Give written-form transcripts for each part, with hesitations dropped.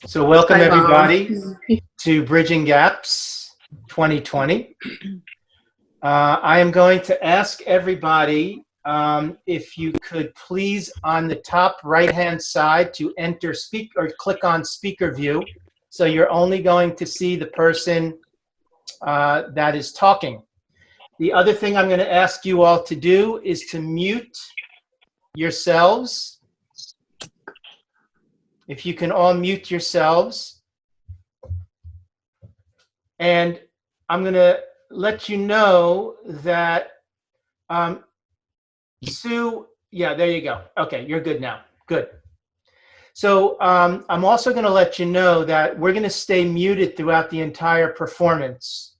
So welcome everybody to Bridging Gaps 2020. I am going to ask everybody if you could please on the top right hand side to enter speak or click on speaker view. So you're only going to see the person that is talking. The other thing I'm going to ask you all to do is to mute yourselves. If you can all mute yourselves. And I'm going to let you know that, Sue, yeah, there you go. Okay, you're good now. Good. So I'm also going to let you know that we're going to stay muted throughout the entire performance.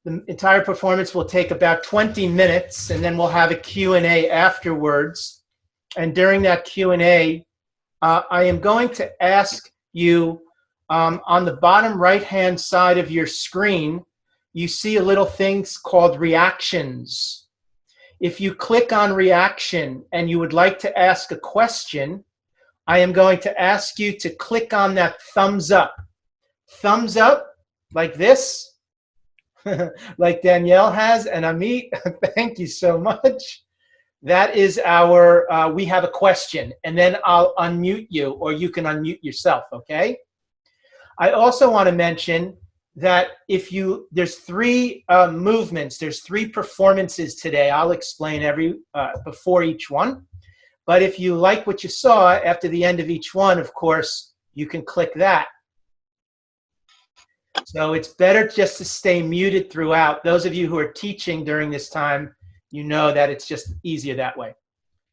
The entire performance will take about 20 minutes, and then we'll have a Q&A afterwards. And during that Q&A, I am going to ask you on the bottom right-hand side of your screen, you see a little thing called reactions. If you click on reaction and you would like to ask a question, I am going to ask you to click on that thumbs up. Thumbs up like this, like Danielle has, and Amit, thank you so much. That is our, we have a question, and then I'll unmute you, or you can unmute yourself, okay? I also want to mention that if you, there's three movements, there's three performances today. I'll explain before each one. But if you like what you saw after the end of each one, of course, you can click that. So it's better just to stay muted throughout. Those of you who are teaching during this time, you know that it's just easier that way.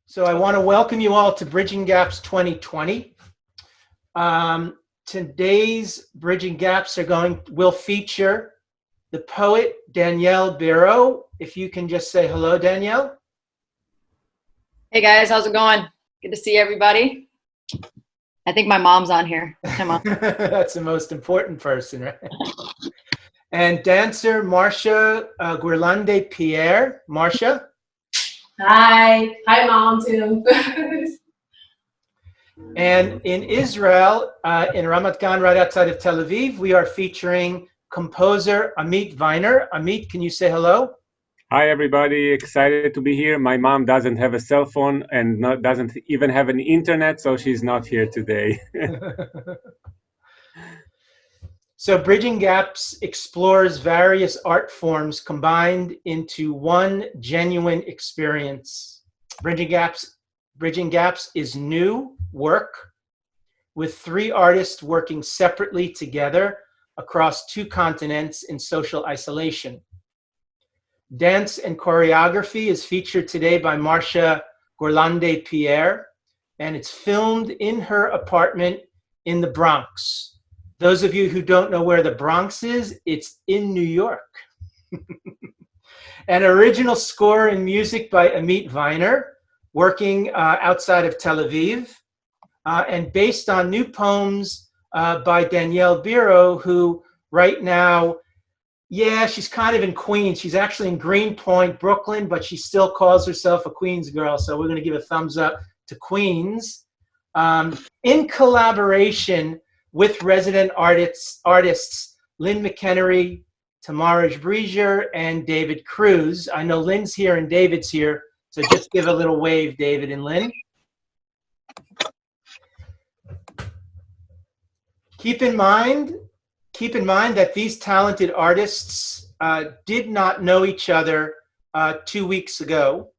So I want to welcome you all to Bridging Gaps 2020. Today's Bridging Gaps will feature the poet Danielle Bero. If you can just say hello, Danielle. Hey guys, how's it going? Good to see everybody. I think my mom's on here. Come on. That's the most important person, right? And dancer Marsha Guirlande Pierre. Marsha. Hi. Hi, Mom, too. And in Israel, in Ramat Gan, right outside of Tel Aviv, we are featuring composer Amit Weiner. Amit, can you say hello? Hi, everybody. Excited to be here. My mom doesn't have a cell phone and doesn't even have an internet, so she's not here today. So Bridging Gaps explores various art forms combined into one genuine experience. Bridging Gaps is new work with three artists working separately together across two continents in social isolation. Dance and choreography is featured today by Marsha Guirlande Pierre, and it's filmed in her apartment in the Bronx. Those of you who don't know where the Bronx is, it's in New York. An original score and music by Amit Weiner, working outside of Tel Aviv, and based on new poems by Danielle Bero, who right now, yeah, she's kind of in Queens. She's actually in Greenpoint, Brooklyn, but she still calls herself a Queens girl, so we're going to give a thumbs up to Queens. In collaboration with resident artists Lynn McHenry, Tamara Brezier, and David Cruz. I know Lynn's here and David's here, so just give a little wave, David and Lynn. Keep in mind that these talented artists did not know each other 2 weeks ago.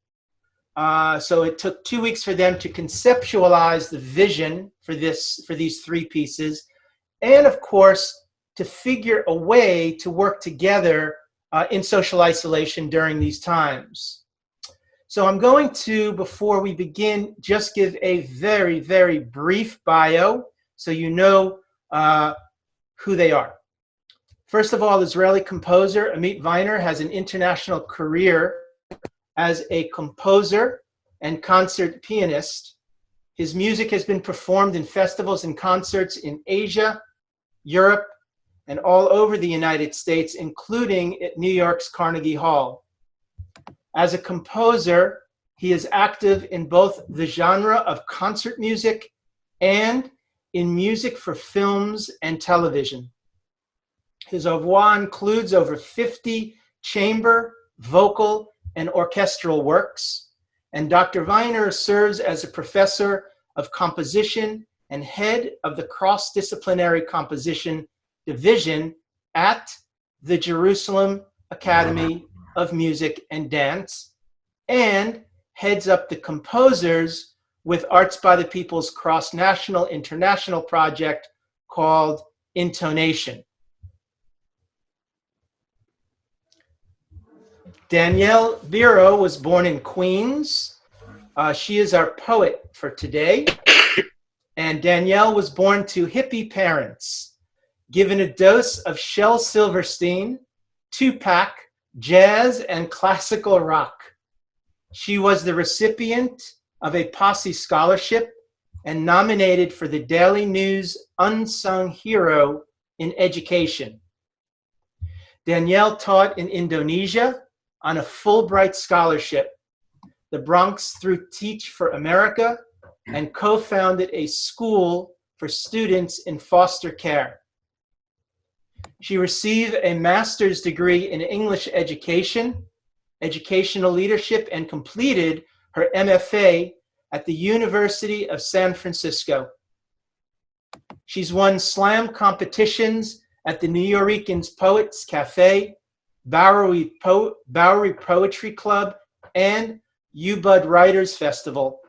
So it took 2 weeks for them to conceptualize the vision for these three pieces, and of course, to figure a way to work together in social isolation during these times. So I'm going to, before we begin, just give a very, very brief bio so you know who they are. First of all, Israeli composer Amit Weiner has an international career as a composer and concert pianist. His music has been performed in festivals and concerts in Asia, Europe, and all over the United States, including at New York's Carnegie Hall. As a composer, He is active in both the genre of concert music and in music for films and television. His oeuvre includes over 50 chamber, vocal, and orchestral works, and Dr. Weiner serves as a professor of composition and head of the cross-disciplinary composition division at the Jerusalem Academy of Music and Dance, and heads up the composers with Arts by the People's cross-national international project called Intonation. Danielle Bero was born in Queens. She is our poet for today. And Danielle was born to hippie parents, given a dose of Shel Silverstein, Tupac, jazz, and classical rock. She was the recipient of a Posse Scholarship and nominated for the Daily News Unsung Hero in Education. Danielle taught in Indonesia on a Fulbright scholarship, the Bronx through Teach for America, and co-founded a school for students in foster care. She received a master's degree in English education, educational leadership, and completed her MFA at the University of San Francisco. She's won slam competitions at the Nuyorican's Poets Cafe, Bowery Poetry Club, and UBUD Writers Festival.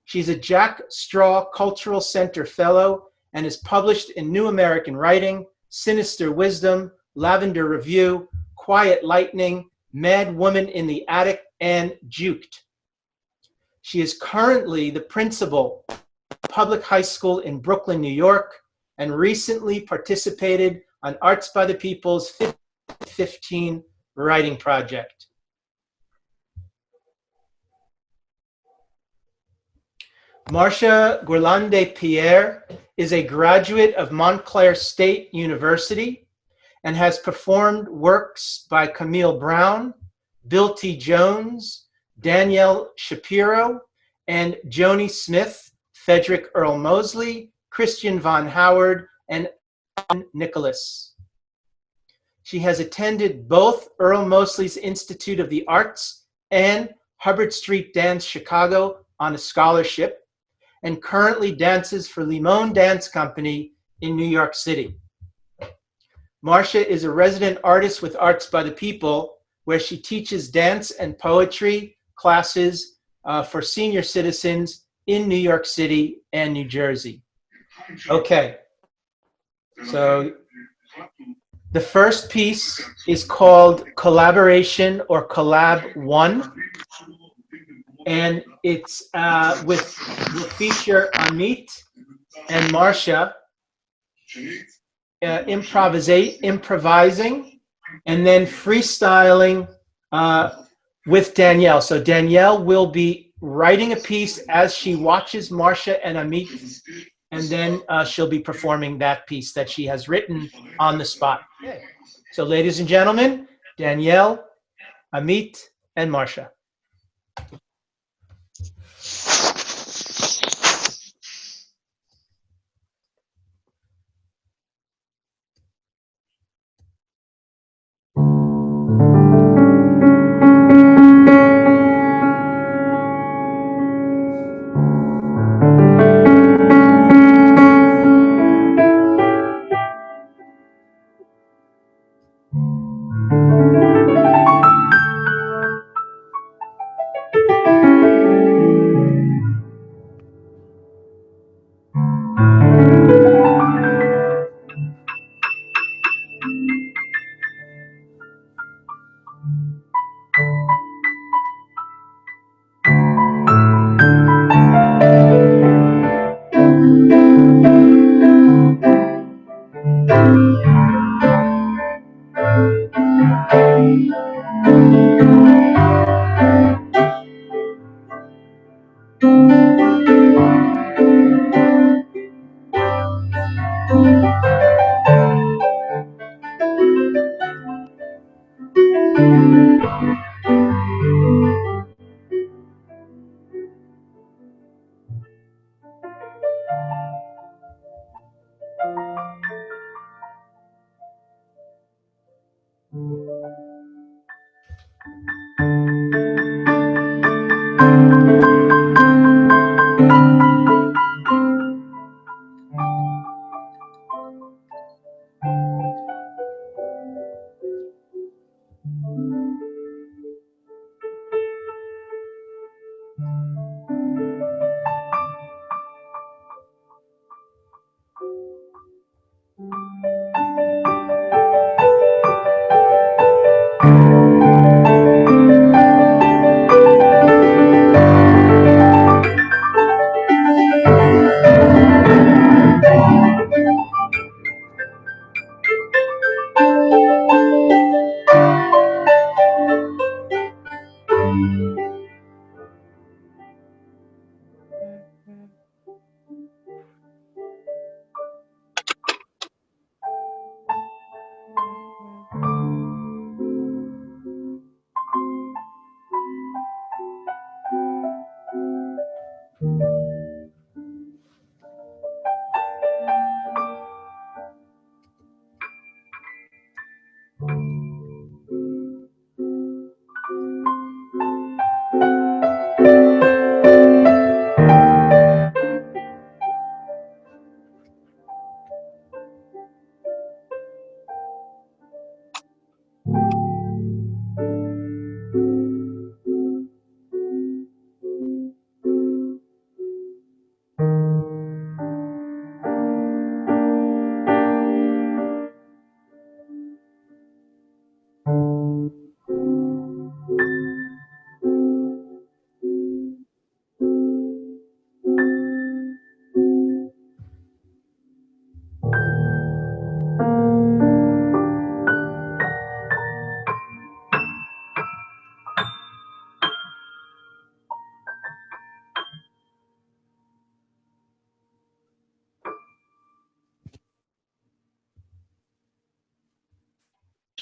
She's a Jack Straw Cultural Center Fellow and is published in New American Writing, Sinister Wisdom, Lavender Review, Quiet Lightning, Mad Woman in the Attic, and Juked. She is currently the principal of a public high school in Brooklyn, New York, and recently participated on Arts by the People's 15 writing project. Marsha Guirlande Pierre is a graduate of Montclair State University and has performed works by Camille Brown, Bill T. Jones, Danielle Shapiro, and Joni Smith, Frederick Earl Mosley, Christian Von Howard, and Alan Nicholas. She has attended both Earl Mosley's Institute of the Arts and Hubbard Street Dance Chicago on a scholarship, and currently dances for Limon Dance Company in New York City. Marsha is a resident artist with Arts by the People, where she teaches dance and poetry classes for senior citizens in New York City and New Jersey. Okay, so the first piece is called Collaboration or Collab 1. And it's will feature Amit and Marsha improvising and then freestyling with Danielle. So Danielle will be writing a piece as she watches Marsha and Amit, and then she'll be performing that piece that she has written on the spot. Okay. So ladies and gentlemen, Danielle, Amit, and Marsha.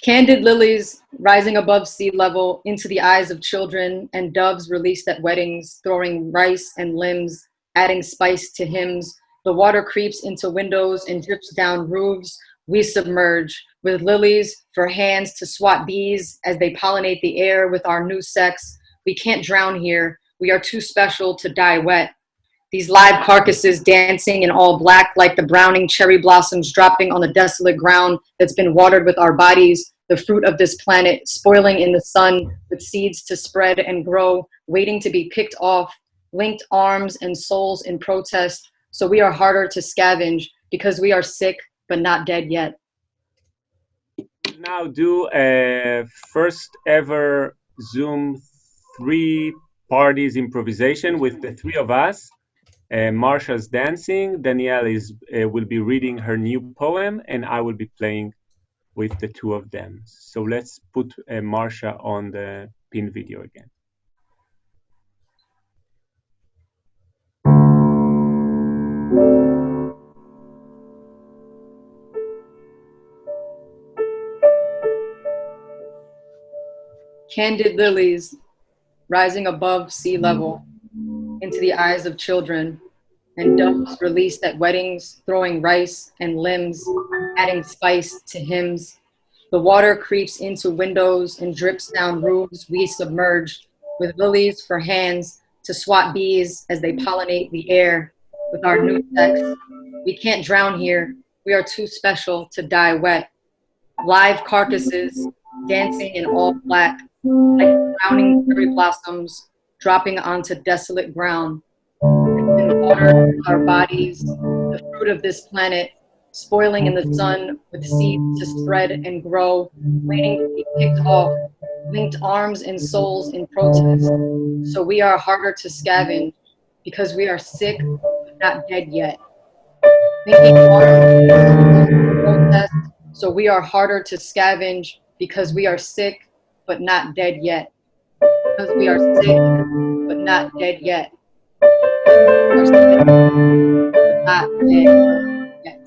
Candid lilies rising above sea level into the eyes of children, and doves released at weddings, throwing rice and limbs, adding spice to hymns. The water creeps into windows and drips down roofs. We submerge with lilies for hands to swat bees as they pollinate the air with our new sex. We can't drown here. We are too special to die wet. These live carcasses dancing in all black like the browning cherry blossoms dropping on the desolate ground that's been watered with our bodies, the fruit of this planet spoiling in the sun with seeds to spread and grow, waiting to be picked off, linked arms and souls in protest. So we are harder to scavenge because we are sick but not dead yet. Now do a first ever Zoom 3 parties improvisation with the 3 of us. Marsha's dancing, Danielle will be reading her new poem, and I will be playing with the 2 of them. So let's put Marsha on the pin video again. Candid lilies rising above sea level into the eyes of children, and doves released at weddings, throwing rice and limbs, adding spice to hymns. The water creeps into windows and drips down roofs. We submerge with lilies for hands to swat bees as they pollinate the air with our new sex. We can't drown here. We are too special to die wet. Live carcasses dancing in all black like drowning cherry blossoms dropping onto desolate ground. And water our bodies, the fruit of this planet, spoiling in the sun with seeds to spread and grow, waiting to be picked off, linked arms and souls in protest. So we are harder to scavenge because we are sick but not dead yet. Linking arms in protest. So we are harder to scavenge because we are sick but not dead yet. Because we are sick but not dead yet. We are sick but not dead yet.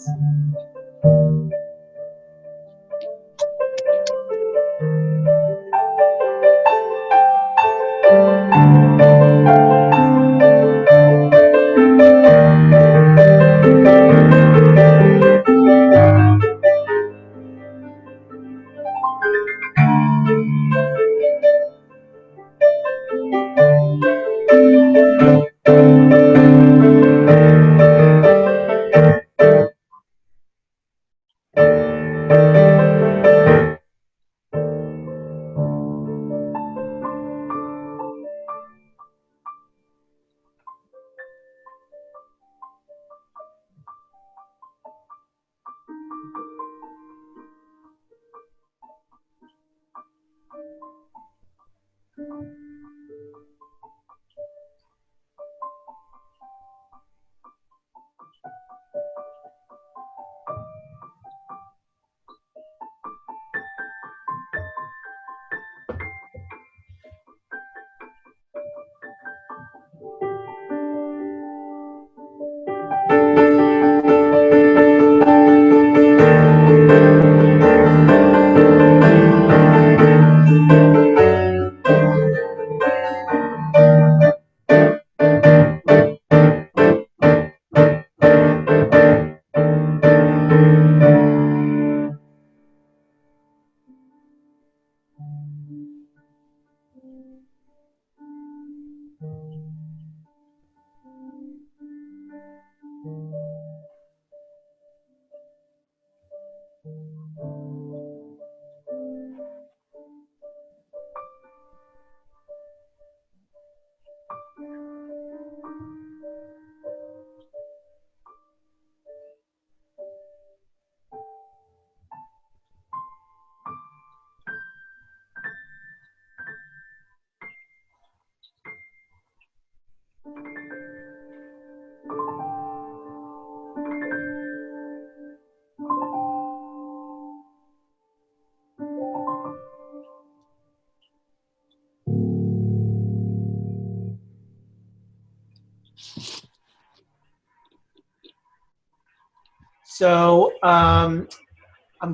So I'm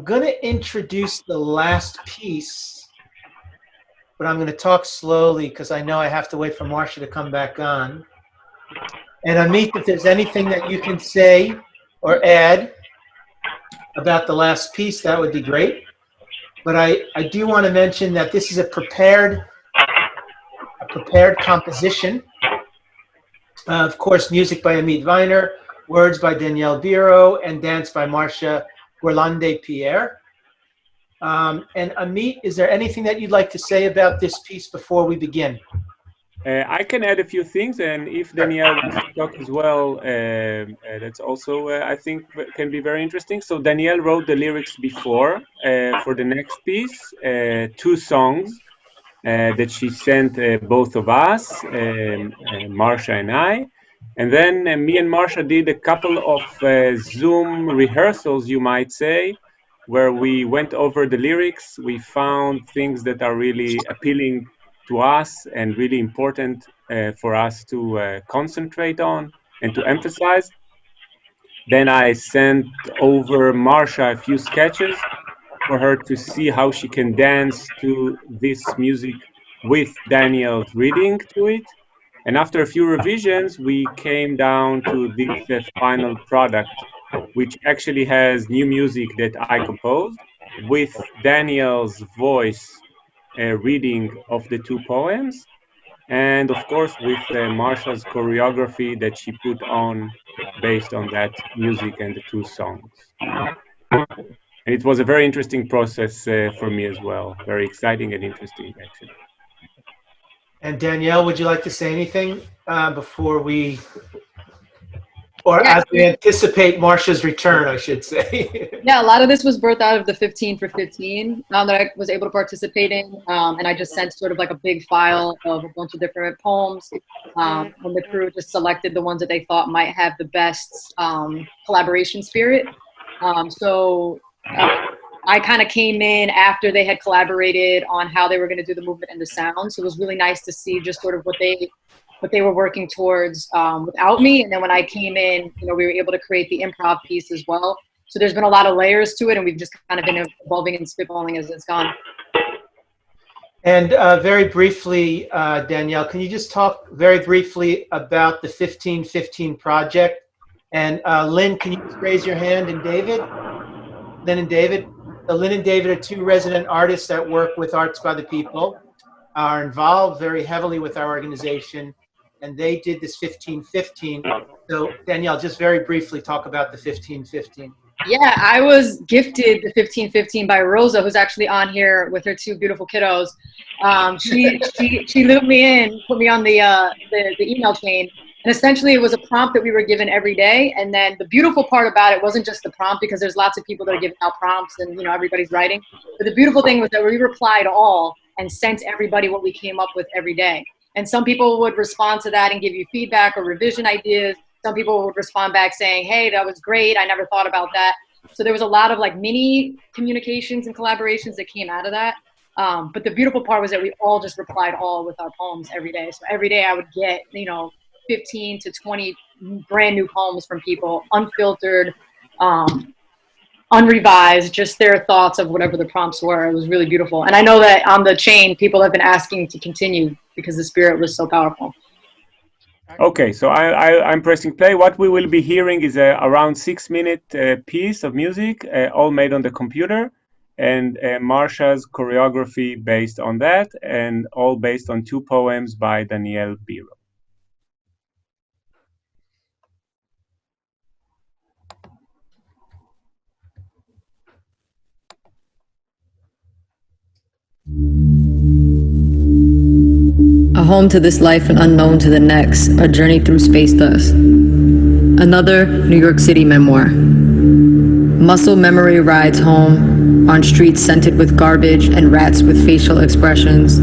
going to introduce the last piece, but I'm going to talk slowly because I know I have to wait for Marsha to come back on. And Amit, if there's anything that you can say or add about the last piece, that would be great. But I do want to mention that this is a prepared composition. Of course, music by Amit Viner, words by Danielle Bero, and dance by Marsha Guirlande Pierre. And Amit, is there anything that you'd like to say about this piece before we begin? I can add a few things, and if Danielle wants to talk as well, that's also, I think, can be very interesting. So Danielle wrote the lyrics before for the next piece, 2 songs that she sent both of us, Marsha and I. And then me and Marsha did a couple of Zoom rehearsals, you might say, where we went over the lyrics. We found things that are really appealing to us and really important for us to concentrate on and to emphasize. Then I sent over Marsha a few sketches for her to see how she can dance to this music with Daniel's reading to it. And after a few revisions, we came down to this final product, which actually has new music that I composed with Daniel's voice reading of the 2 poems. And of course, with Marsha's choreography that she put on based on that music and the 2 songs. And it was a very interesting process for me as well. Very exciting and interesting, actually. And Danielle, would you like to say anything before we, or Yeah. as we anticipate Marsha's return, I should say? Yeah, a lot of this was birthed out of the 15 for 15 that I was able to participate in. And I just sent sort of like a big file of a bunch of different poems. And the crew just selected the ones that they thought might have the best collaboration spirit. I kind of came in after they had collaborated on how they were going to do the movement and the sound. So it was really nice to see just sort of what they were working towards without me. And then when I came in, we were able to create the improv piece as well. So there's been a lot of layers to it, and we've just kind of been evolving and spitballing as it's gone. And very briefly, Danielle, can you just talk very briefly about the 1515 project? And Lynn, can you just raise your hand? And David? Lynn and David? Lynn and David are 2 resident artists that work with Arts by the People, are involved very heavily with our organization, and they did this 1515. So Danielle, just very briefly talk about the 1515. Yeah, I was gifted the 1515 by Rosa, who's actually on here with her 2 beautiful kiddos. She looped me in, put me on the email chain. And essentially it was a prompt that we were given every day. And then the beautiful part about it wasn't just the prompt, because there's lots of people that are giving out prompts and everybody's writing. But the beautiful thing was that we replied all. and sent everybody what we came up with every day. And some people would respond to that and give you feedback or revision ideas. Some people would respond back saying, hey, that was great. I never thought about that. So there was a lot of like mini communications and collaborations that came out of that. But the beautiful part was that we all just replied all with our poems every day. So every day I would get, 15 to 20 brand new poems from people, unfiltered, unrevised, just their thoughts of whatever the prompts were. It was really beautiful. And I know that on the chain, people have been asking to continue because the spirit was so powerful. Okay, so I'm pressing play. What we will be hearing is a around 6-minute piece of music, all made on the computer, and Marsha's choreography based on that, and all based on 2 poems by Danielle Bero. A home to this life and unknown to the next, a journey through space dust. Another New York City memoir. Muscle memory rides home, on streets scented with garbage and rats with facial expressions.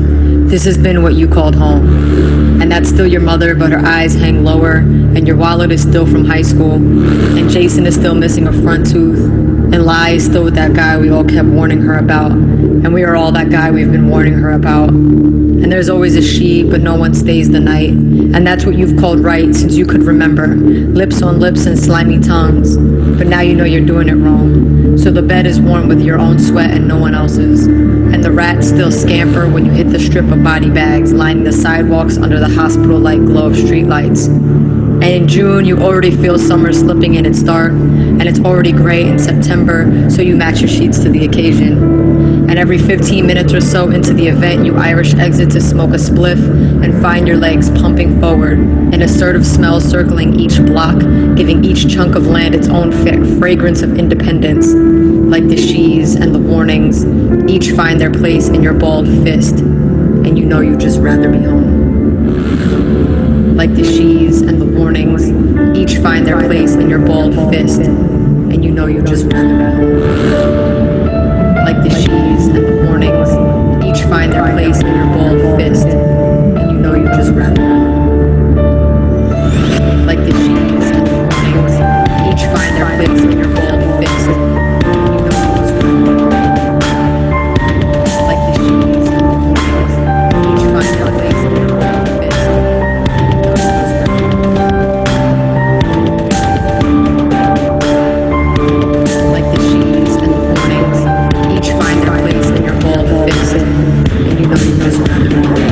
This has been what you called home. And that's still your mother, but her eyes hang lower, and your wallet is still from high school, and Jason is still missing a front tooth, and Lai is still with that guy we all kept warning her about, and we are all that guy we've been warning her about. And there's always a she, but no one stays the night. And that's what you've called right since you could remember. Lips on lips and slimy tongues. But now you know you're doing it wrong. So the bed is warm with your own sweat and no one else's. And the rats still scamper when you hit the strip of body bags lining the sidewalks under the hospital-like glow of streetlights. And in June, you already feel summer slipping in its start. And it's already gray in September, so you match your sheets to the occasion. And every 15 minutes or so into the event, you Irish exit to smoke a spliff and find your legs pumping forward, an assertive smell circling each block, giving each chunk of land its own fragrance of independence. Like the she's and the warnings, each find their place in your balled fist, and you know you'd just rather be home. Like the she's and the warnings, each find their place in your balled fist, and you know you'd just rather be home. Like the she's and the warnings, each find their place in your balled fist, and you know you'd just rather be home. Like the she's and the warnings, each find their place in your balled fist, and you know you'd just rather be home. Like the she's and the warnings, each find their place in your balled fist, and you know you'd just rather be home. Like the she's and the warnings, each find their place in your balled fist, and you know you just rather be home.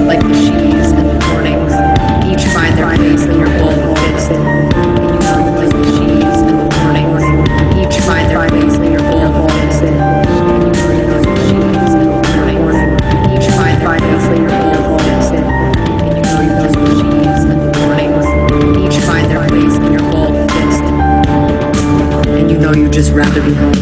Like the she's and the warnings, each find their place in your balled fist, and you know you like the she's and the warnings, each find their place in your balled fist, and you know you like the she's and the warnings, each find their place in your balled fist, and you know you like the she's and the warnings, each find their place in your balled fist, and you know you'd just rather be home.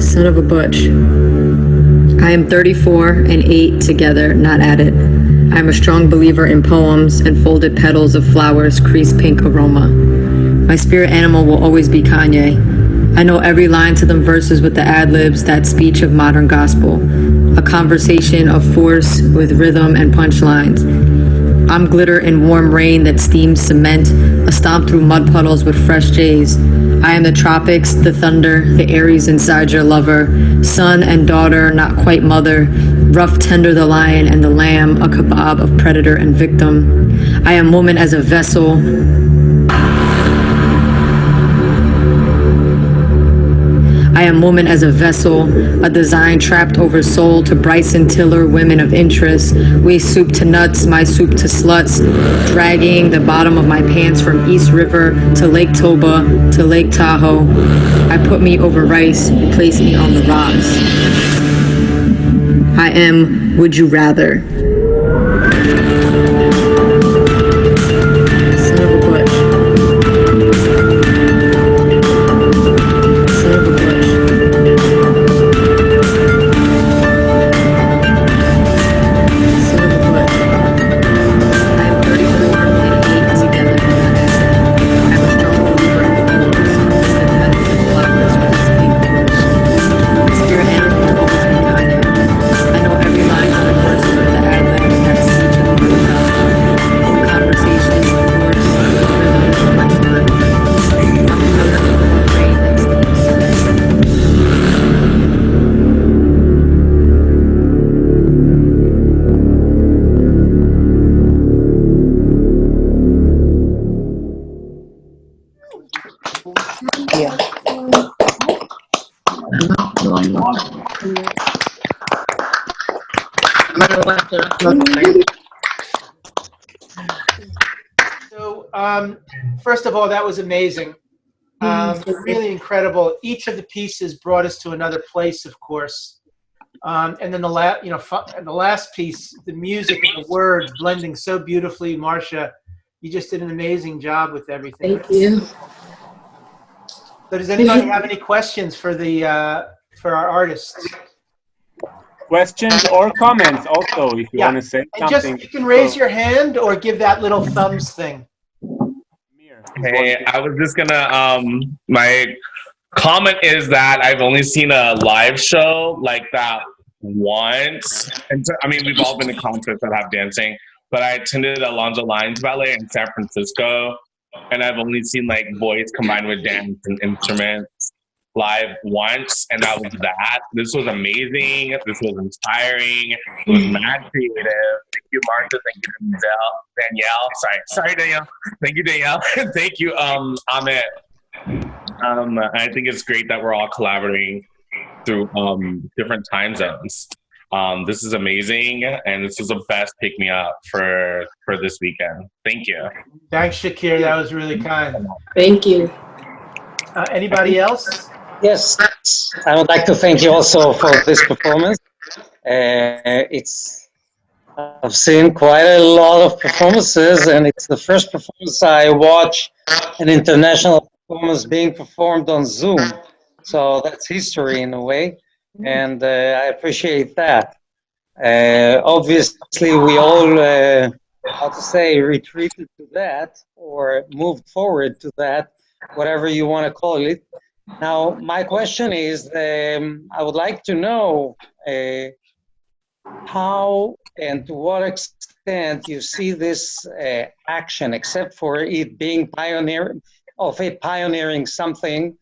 Son of a butch. I am 34 and 8 together, not added. I am a strong believer in poems and folded petals of flowers, crease pink aroma. My spirit animal will always be Kanye. I know every line to them verses with the ad-libs, that speech of modern gospel. A conversation of force with rhythm and punchlines. I'm glitter in warm rain that steams cement, a stomp through mud puddles with fresh jays. I am the tropics, the thunder, the Aries inside your lover, son and daughter, not quite mother, rough tender the lion and the lamb, a kebab of predator and victim. I am woman as a vessel. I am woman as a vessel, a design trapped over soul to Bryson Tiller, women of interest. We soup to nuts, my soup to sluts, dragging the bottom of my pants from East River to Lake Toba to Lake Tahoe. I put me over rice, place me on the rocks. I am Would You Rather. Son of a butch. Son of a butch. Son of a butch. I am 34 and 8 together. I am a strong believer in the force, independent of blackness with its pink rose. Spirit animal will always be kind. I know every line to the verses with the ad-libs, that speech of the gospel. Conversation, force, rhythm, punchline. I'm glitter in warm rain that steams cement. So, first of all, that was amazing. Really incredible. Each of the pieces brought us to another place, of course. And then the last piece, the music and the words blending so beautifully. Marsha, you just did an amazing job with everything. Thank you. So does anybody have any questions for for our artists? Questions or comments also, if you Yeah. want to say And something. you can raise your hand or give that little thumbs thing. Hey, I was just gonna my comment is that I've only seen a live show like that once. And so, I mean, we've all been to concerts that have dancing, but I attended Alonzo Lyons Ballet in San Francisco, and I've only seen like voice combined with dance and instruments live once, and that was that. This was amazing. This was inspiring. It was mad creative. Thank you, Marsha. Thank you, Danielle. Sorry, Danielle. Thank you, Danielle. Thank you, Amit. I think it's great that we're all collaborating through different time zones. This is amazing, and this is the best pick me up for this weekend. Thank you. Thanks, Shakir. That was really kind. Thank you. Anybody else? Yes, I would like to thank you also for this performance. I've seen quite a lot of performances, and it's the first performance I watch an international performance being performed on Zoom. So that's history in a way, and I appreciate that. Obviously, we all, retreated to that or moved forward to that, whatever you want to call it. Now, my question is, I would like to know how and to what extent you see this action, except for it being pioneering something.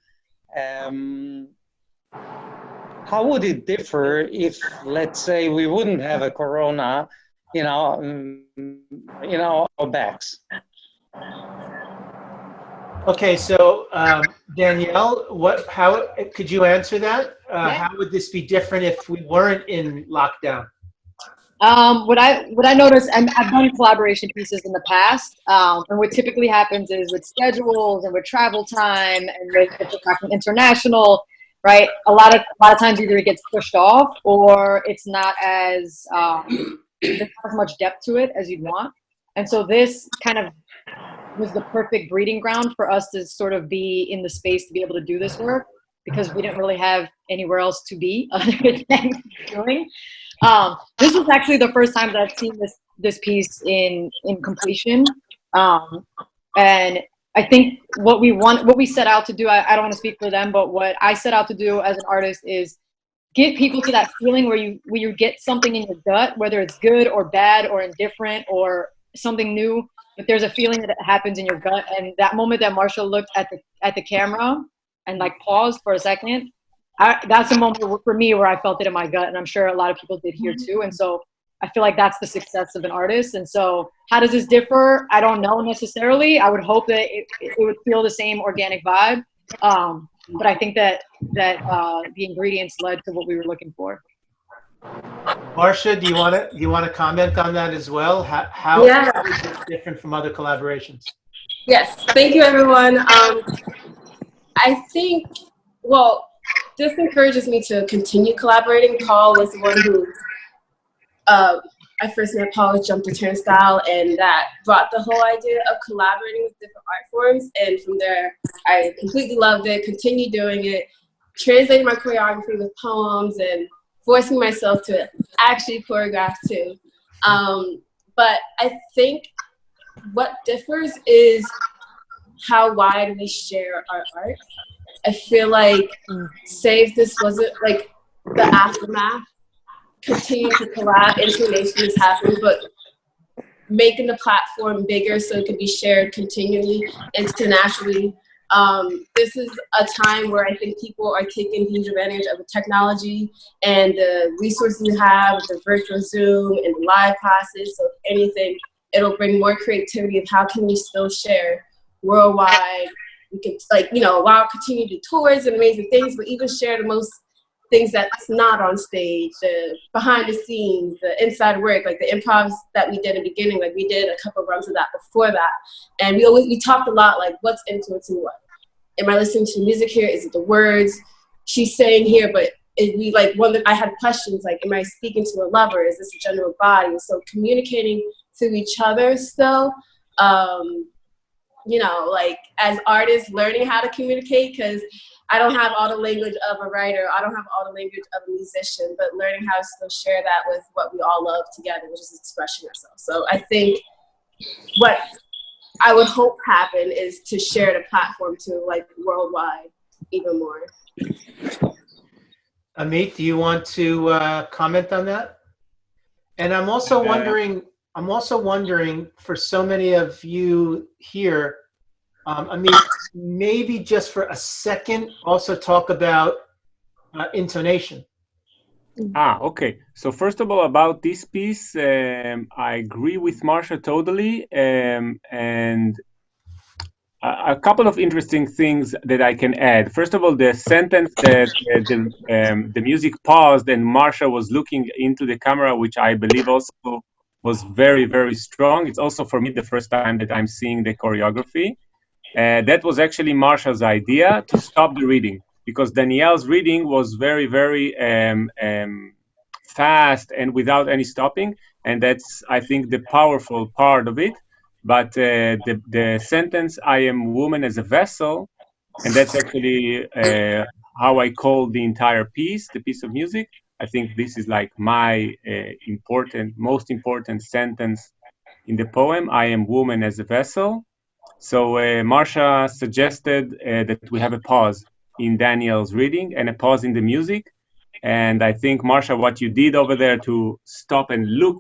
How would it differ if, let's say, we wouldn't have a corona, our backs? Okay, so Danielle, how could you answer that? How would this be different if we weren't in lockdown? What I noticed, I've done collaboration pieces in the past, and what typically happens is with schedules and with travel time and with international, right? A lot of times either it gets pushed off or it's not as there's not as much depth to it as you'd want, and so this kind of was the perfect breeding ground for us to sort of be in the space to be able to do this work, because we didn't really have anywhere else to be other than doing. This was actually the first time that I've seen this piece in completion, and I think what we set out to do, I don't want to speak for them, but what I set out to do as an artist is get people to that feeling where you get something in your gut, whether it's good or bad or indifferent or something new, but there's a feeling that happens in your gut. And that moment that Marsha looked at the camera and like paused for a second, that's a moment for me where I felt it in my gut, and I'm sure a lot of people did here too. And so I feel like that's the success of an artist. And so how does this differ? I don't know necessarily. I would hope that it would feel the same organic vibe. But I think that the ingredients led to what we were looking for. Marsha, do you want to comment on that as well? How Yeah. is it different from other collaborations? Yes, thank you, everyone. I think, well, this encourages me to continue collaborating. Paul was the one who I first met Paul with Jump the Turnstile, and that brought the whole idea of collaborating with different art forms. And from there, I completely loved it, continued doing it, translating my choreography with poems, and forcing myself to actually choreograph too. But I think what differs is how wide we share our art. I feel like, say if this wasn't like the aftermath, continue to collab, information is happening, but making the platform bigger so it could be shared continually, internationally. This is a time where I think people are taking huge advantage of the technology and the resources we have, the virtual Zoom and the live classes. So if anything, it'll bring more creativity of how can we still share worldwide. We can, like, you know, while continue to do tours and amazing things, but even share the most things that's not on stage, the behind the scenes, the inside work, like the improvs that we did in the beginning. Like we did a couple of runs of that before that. And we talked a lot, like what's influencing what? Am I listening to music here? Is it the words she's saying here? But I had questions like, am I speaking to a lover? Is this a general body? So communicating to each other still, you know, like as artists, learning how to communicate, because I don't have all the language of a writer. I don't have all the language of a musician, but learning how to still share that with what we all love together, which is expressing ourselves. So I think what I would hope happen is to share the platform to like worldwide even more. Amit, do you want to comment on that? And I'm also wondering for so many of you here, Amit, maybe just for a second, also talk about intonation. Okay. So first of all, about this piece, I agree with Marsha totally, and a couple of interesting things that I can add. First of all, the sentence that the music paused and Marsha was looking into the camera, which I believe also was very, very strong. It's also for me the first time that I'm seeing the choreography. That was actually Marsha's idea to stop the reading, because Danielle's reading was very, very fast and without any stopping. And that's, I think, the powerful part of it. But the sentence, I am woman as a vessel, and that's actually how I call the entire piece, the piece of music. I think this is like my most important sentence in the poem, I am woman as a vessel. So Marsha suggested that we have a pause in Danielle's reading and a pause in the music. And I think, Marsha, what you did over there to stop and look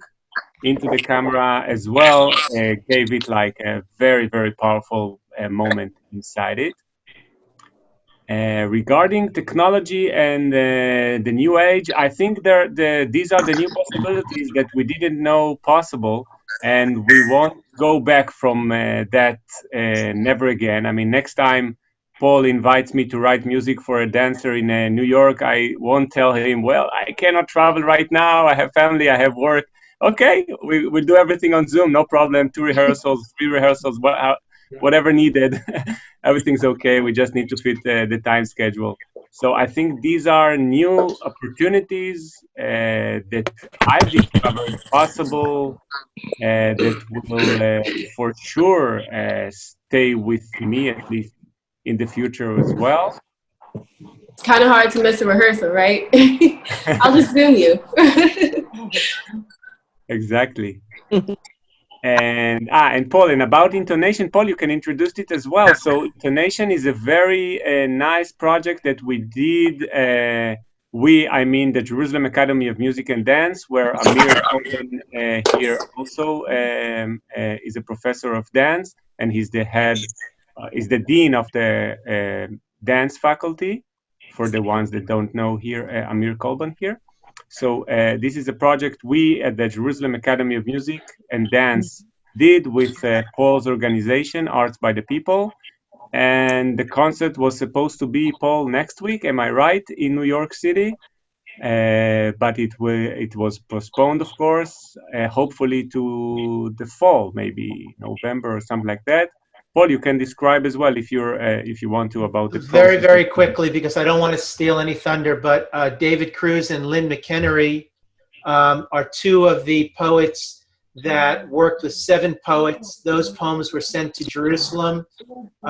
into the camera as well gave it like a very, very powerful moment inside it. Regarding technology and the new age, I think these are the new possibilities that we didn't know possible, and we won't go back from that never again. I mean, next time Paul invites me to write music for a dancer in New York, I won't tell him, well, I cannot travel right now, I have family, I have work. Okay, we'll do everything on Zoom, no problem, 2 rehearsals, 3 rehearsals, whatever needed. Everything's okay. We just need to fit the time schedule. So I think these are new opportunities that I've discovered possible, that will for sure stay with me, at least in the future as well. It's kind of hard to miss a rehearsal, right? I'll just Zoom you. Exactly. And Paul, and about intonation, Paul, you can introduce it as well. So intonation is a very nice project that we did. I mean the Jerusalem Academy of Music and Dance, where Amir Cohen here also is a professor of dance, and he's the head, is the dean of the dance faculty. For the ones that don't know here, Amir Kolban here. So this is a project we at the Jerusalem Academy of Music and Dance did with Paul's organization, Arts by the People. And the concert was supposed to be, Paul, next week, am I right, in New York City? But it was postponed, of course, hopefully to the fall, maybe November or something like that. Paul, you can describe as well if you want to about the process. Very, very quickly, because I don't want to steal any thunder, but David Cruz and Lynn McHenry are two of the poets that worked with 7 poets. Those poems were sent to Jerusalem.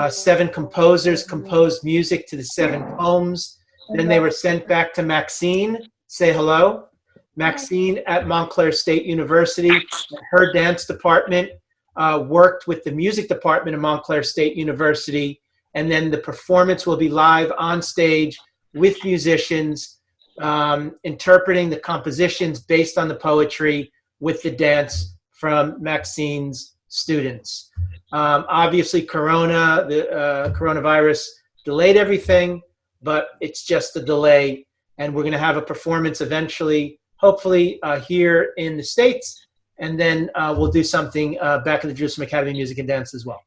7 composers composed music to the 7 poems. Then they were sent back to Maxine. Say hello. Maxine at Montclair State University. Her dance department worked with the music department of Montclair State University, and then the performance will be live on stage with musicians interpreting the compositions based on the poetry with the dance from Maxine's students. Obviously, the coronavirus delayed everything, but it's just a delay, and we're going to have a performance eventually, hopefully here in the States. And then we'll do something back at the Jerusalem Academy of Music and Dance as well.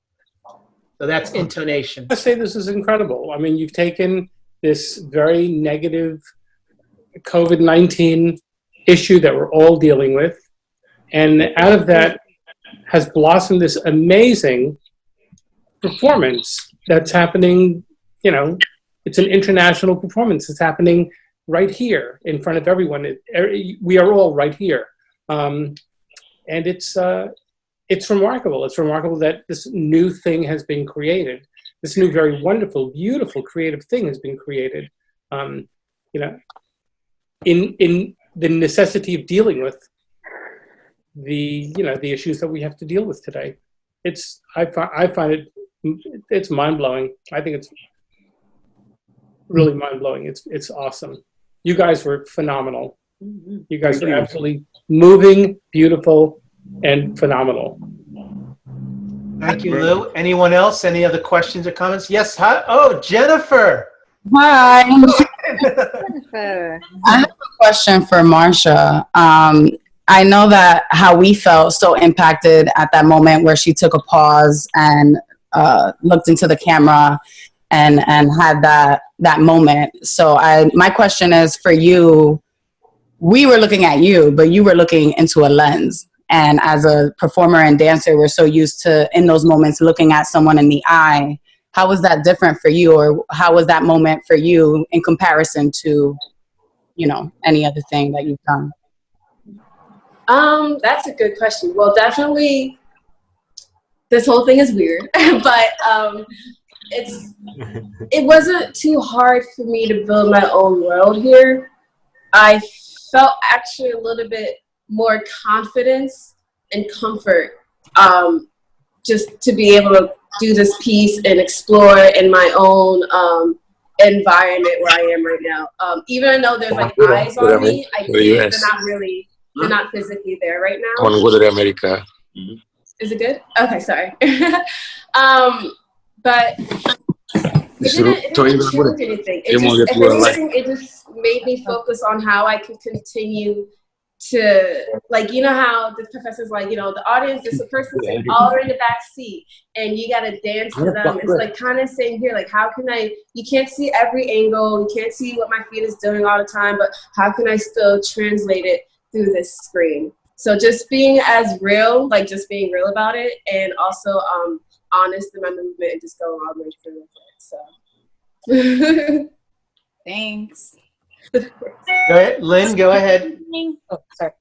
So that's intonation. I say this is incredible. I mean, you've taken this very negative COVID-19 issue that we're all dealing with, and out of that has blossomed this amazing performance that's happening. It's an international performance. It's happening right here in front of everyone. We are all right here. And it's remarkable. It's remarkable that this new thing has been created. This new, very wonderful, beautiful, creative thing has been created. In the necessity of dealing with the issues that we have to deal with today. I find it's mind blowing. I think it's really mind blowing. It's awesome. You guys were phenomenal. You guys are absolutely moving, beautiful, and phenomenal. Thank you, Lou. Anyone else? Any other questions or comments? Yes. Hi. Oh, Jennifer. Hi. I have a question for Marsha. I know that how we felt so impacted at that moment where she took a pause and looked into the camera and had that moment. So my question is for you. We were looking at you, but you were looking into a lens. And as a performer and dancer, we're so used to, in those moments, looking at someone in the eye. How was that different for you? Or how was that moment for you in comparison to, any other thing that you've done? That's a good question. Well, definitely, this whole thing is weird, but it wasn't too hard for me to build my own world here. I felt actually a little bit more confidence and comfort just to be able to do this piece and explore in my own environment where I am right now. Even though there's like eyes on me, I think they're not physically there right now. I want to go to America. Mm-hmm. Is it good? Okay, sorry. But it didn't change anything. It just made me focus on how I could continue to, how the professor's the audience is a person sitting all in the back seat and you got to dance to them. It's kind of saying here, how can you can't see every angle, you can't see what my feet is doing all the time, but how can I still translate it through this screen? So just being just being real about it, and also honest in my movement and just going all the way through with it. So Thanks. Go ahead, Lynn, go ahead. Oh, sorry.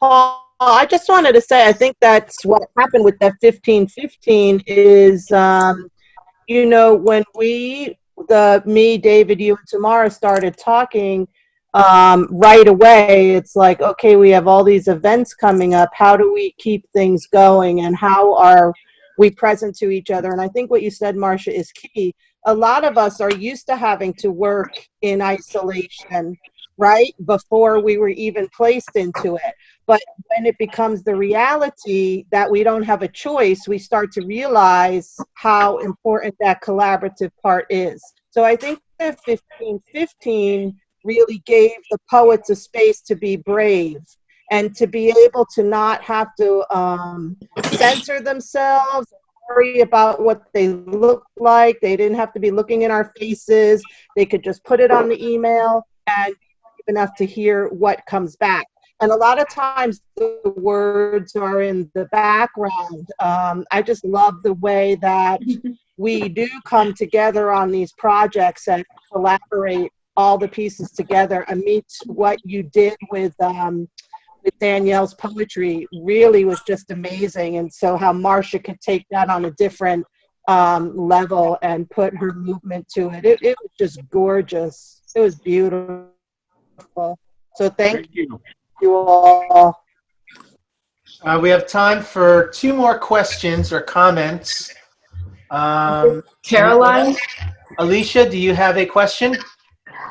Paul, I just wanted to say, I think that's what happened with that 1515 is, when me, David, you, and Tamara started talking, right away. It's like, okay, we have all these events coming up. How do we keep things going, and how are we present to each other? And I think what you said, Marsha, is key. A lot of us are used to having to work in isolation, right, before we were even placed into it. But when it becomes the reality that we don't have a choice, we start to realize how important that collaborative part is. So I think that 1515 really gave the poets a space to be brave and to be able to not have to censor themselves, worry about what they look like. They didn't have to be looking in our faces. They could just put it on the email and be enough to hear what comes back. And a lot of times the words are in the background. I just love the way that we do come together on these projects and collaborate all the pieces together. Amit, what you did with Danielle's poetry really was just amazing. And so how Marsha could take that on a different level and put her movement to it. It was just gorgeous. It was beautiful. So thank you all. We have time for 2 more questions or comments. Caroline? Alicia, do you have a question?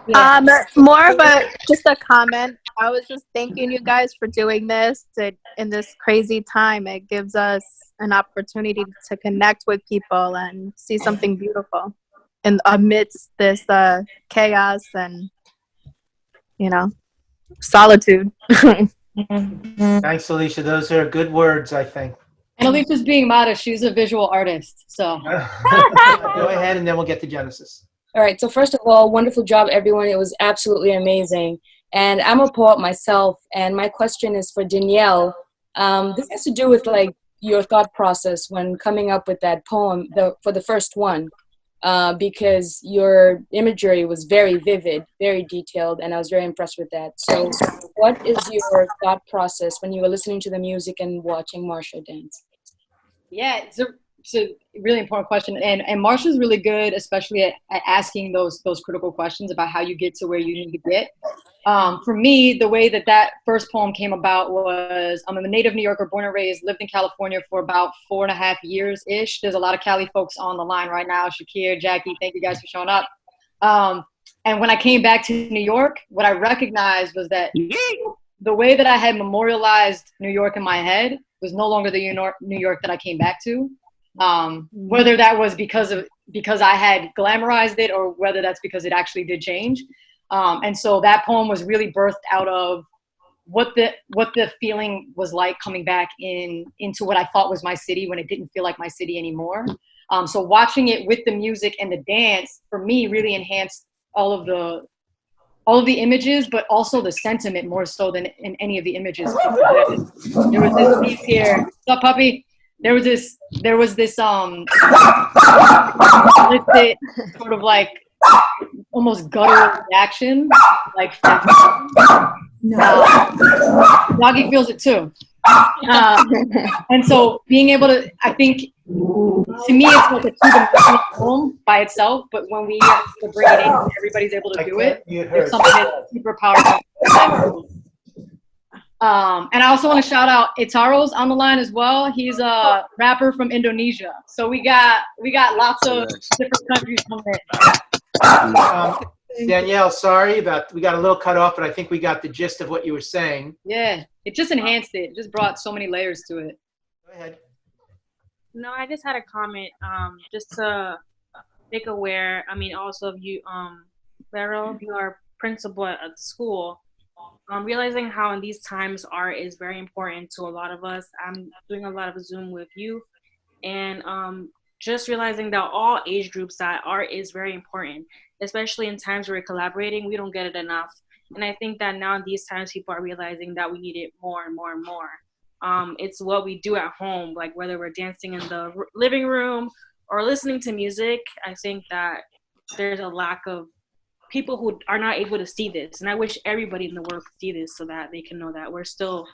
More of just a comment. I was just thanking you guys for doing this in this crazy time. It gives us an opportunity to connect with people and see something beautiful amidst this chaos and, solitude. Thanks, Alicia. Those are good words, I think. And Alicia's being modest. She's a visual artist, so. Go ahead, and then we'll get to Genesis. All right, so first of all, wonderful job, everyone. It was absolutely amazing. And I'm a poet myself, and my question is for Danielle. This has to do with, like, your thought process when coming up with that poem for the first one, because your imagery was very vivid, very detailed, and I was very impressed with that. So what is your thought process when you were listening to the music and watching Marsha dance? Yeah, it's a really important question, and Marsha's really good, especially at asking those critical questions about how you get to where you need to get. For me, the way that first poem came about was I'm a native New Yorker, born and raised, lived in California for about 4.5 years-ish. There's a lot of Cali folks on the line right now. Shakir, Jackie, thank you guys for showing up. And when I came back to New York, what I recognized was that the way that I had memorialized New York in my head was no longer the New York that I came back to. Whether that was because I had glamorized it or whether that's because it actually did change. And so that poem was really birthed out of what the feeling was like coming back into what I thought was my city when it didn't feel like my city anymore. So watching it with the music and the dance for me really enhanced all of the images, but also the sentiment more so than in any of the images. There was this piece here. What's up, puppy? There was this sort of like almost guttural reaction, like Doggy feels it too. And so being able to, I think, to me, it's like a two-dimensional poem by itself, but when we have to bring it in, everybody's able to do it. It's something that's super powerful. And I also want to shout out Itaro's on the line as well. He's a rapper from Indonesia. So we got lots of different countries from it. Danielle, sorry we got a little cut off, but I think we got the gist of what you were saying. Yeah, it just enhanced it. It just brought so many layers to it. Go ahead. No, I just had a comment, just to make aware. I mean, also of you, Bero, you are principal at the school. Realizing how in these times art is very important to a lot of us. I'm doing a lot of Zoom with youth, and just realizing that all age groups that art is very important, especially in times where we're collaborating. We don't get it enough, and I think that now in these times people are realizing that we need it more and more and more. It's what we do at home, like whether we're dancing in the living room or listening to music. I think that there's a lack of people who are not able to see this, and I wish everybody in the world could see this so that they can know that we're still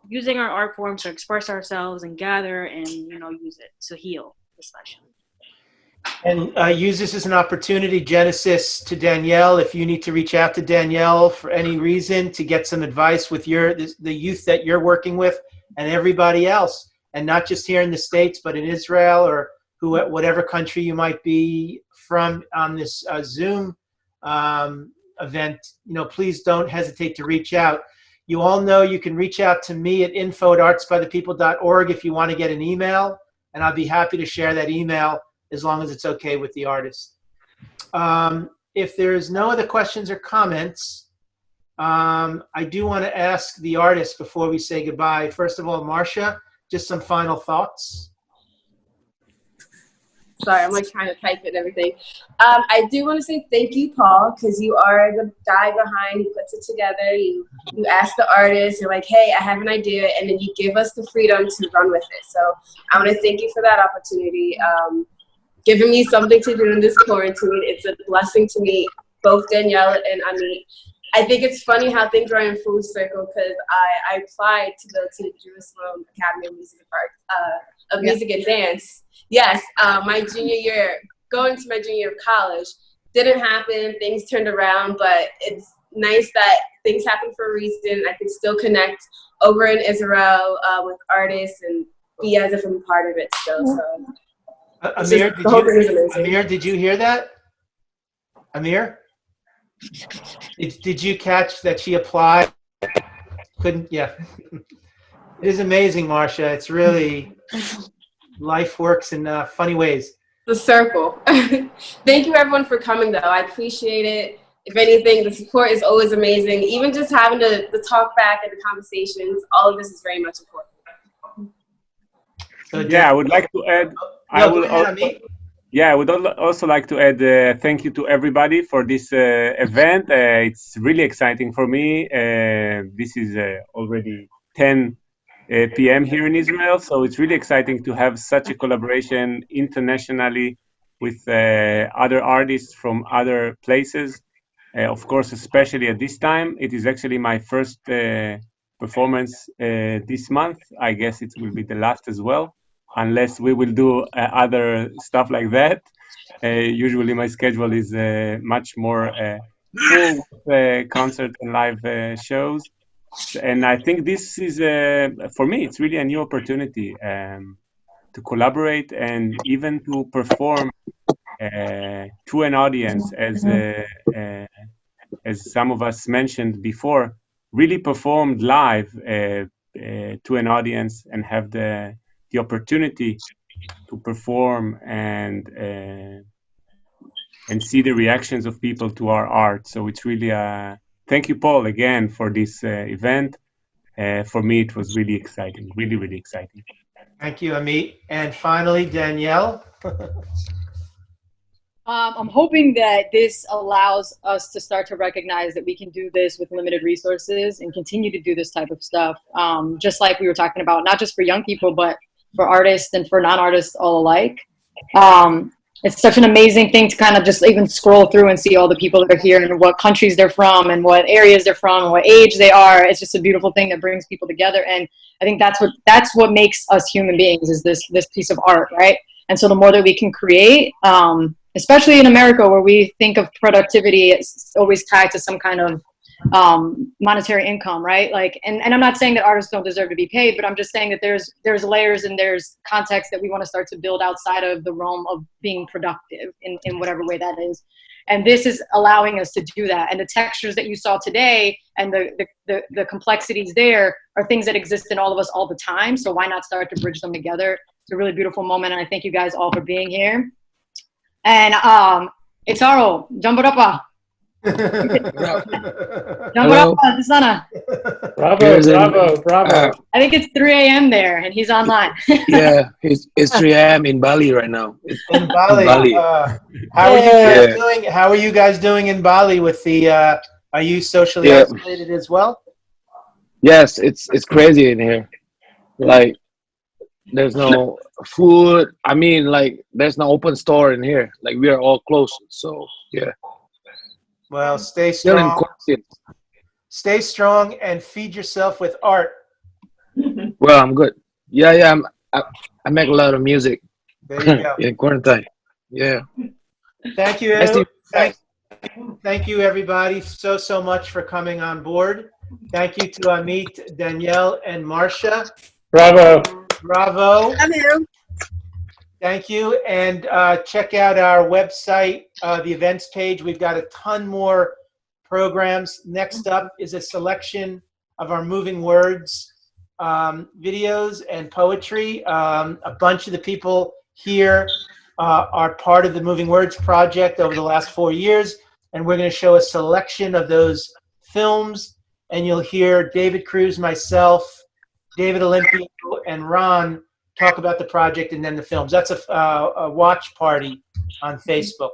using our art forms to express ourselves and gather and use it to heal, especially. And use this as an opportunity, Genesis, to Danielle, if you need to reach out to Danielle for any reason to get some advice with the youth that you're working with and everybody else, and not just here in the States, but in Israel or whatever country you might be from on this Zoom event, please don't hesitate to reach out. You all know you can reach out to me at info@artsbythepeople.org if you want to get an email, and I'll be happy to share that email as long as it's okay with the artist. If there's no other questions or comments, I do want to ask the artist before we say goodbye. First of all, Marsha, just some final thoughts. Sorry, I'm like trying to type it and everything. I do want to say thank you, Paul, because you are the guy behind who puts it together. You ask the artist, you're like, hey, I have an idea, and then you give us the freedom to run with it. So I want to thank you for that opportunity. Giving me something to do in this quarantine. It's a blessing to meet both Danielle and Amit. I think it's funny how things are in full circle because I applied to go to the Jerusalem Academy of Music and Art, Music and Dance. Yes, my junior year, going to my junior year of college, didn't happen. Things turned around, but it's nice that things happen for a reason. I can still connect over in Israel with artists and be as if I'm a part of it still. So. Amir, did you hear that? Amir? Did you catch that she applied? Couldn't, yeah. It is amazing, Marsha. It's really, life works in funny ways. The circle. Thank you everyone for coming though. I appreciate it. If anything, the support is always amazing. Even just having the talk back and the conversations, all of this is very much important. So, yeah, I would like to add. I would also like to add thank you to everybody for this event. It's really exciting for me. This is already 10 p.m. here in Israel, so it's really exciting to have such a collaboration internationally with other artists from other places. Of course, especially at this time, it is actually my first performance this month. I guess it will be the last as well, unless we will do other stuff like that. Usually my schedule is much more full with concerts and live shows. And I think this is, for me, it's really a new opportunity to collaborate and even to perform to an audience, as some of us mentioned before, really performed live to an audience and have the opportunity to perform and see the reactions of people to our art. So it's really thank you, Paul, again for this event. For me, it was really exciting, really, really exciting. Thank you, Amit. And finally, Danielle. I'm hoping that this allows us to start to recognize that we can do this with limited resources and continue to do this type of stuff. Just like we were talking about, not just for young people, but for artists and for non-artists all alike. It's such an amazing thing to kind of just even scroll through and see all the people that are here and what countries they're from and what areas they're from and what age they are. It's just a beautiful thing that brings people together. And I think that's what makes us human beings, is this piece of art, right? And so the more that we can create, especially in America where we think of productivity as always tied to some kind of monetary income, right? Like, and I'm not saying that artists don't deserve to be paid, but I'm just saying that there's layers and there's context that we want to start to build outside of the realm of being productive in whatever way that is. And this is allowing us to do that. And the textures that you saw today and the complexities there are things that exist in all of us all the time. So why not start to bridge them together? It's a really beautiful moment. And I thank you guys all for being here. And it's Aro, Jamborapa. Hello. Bravo. I think it's 3 a.m. there, and he's online. Yeah, it's 3 a.m. in Bali right now. In Bali. How are you guys doing? How are you guys doing in Bali with the? Are you socially isolated as well? Yes, it's crazy in here. Like, there's no food. I mean, like, there's no open store in here. Like, we are all closed. So yeah. Well, stay strong. Stay strong and feed yourself with art. Well, I'm good. Yeah. I make a lot of music. There you go. In quarantine. Yeah. Thank you. Nice to meet you Thank you, everybody, so much for coming on board. Thank you to Amit, Danielle, and Marsha. Bravo. Bravo. Hello. Thank you. And check out our website, the events page. We've got a ton more programs. Next up is a selection of our Moving Words videos and poetry. A bunch of the people here are part of the Moving Words project over the last 4 years. And we're going to show a selection of those films. And you'll hear David Cruz, myself, David Olympio, and Ron talk about the project and then the films. That's a watch party on Facebook.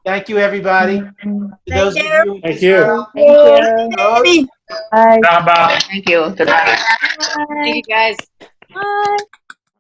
Thank you, everybody. To those of you. Thank you. Thank you. Bye. Thank you. Goodbye. Thank you, guys. Bye.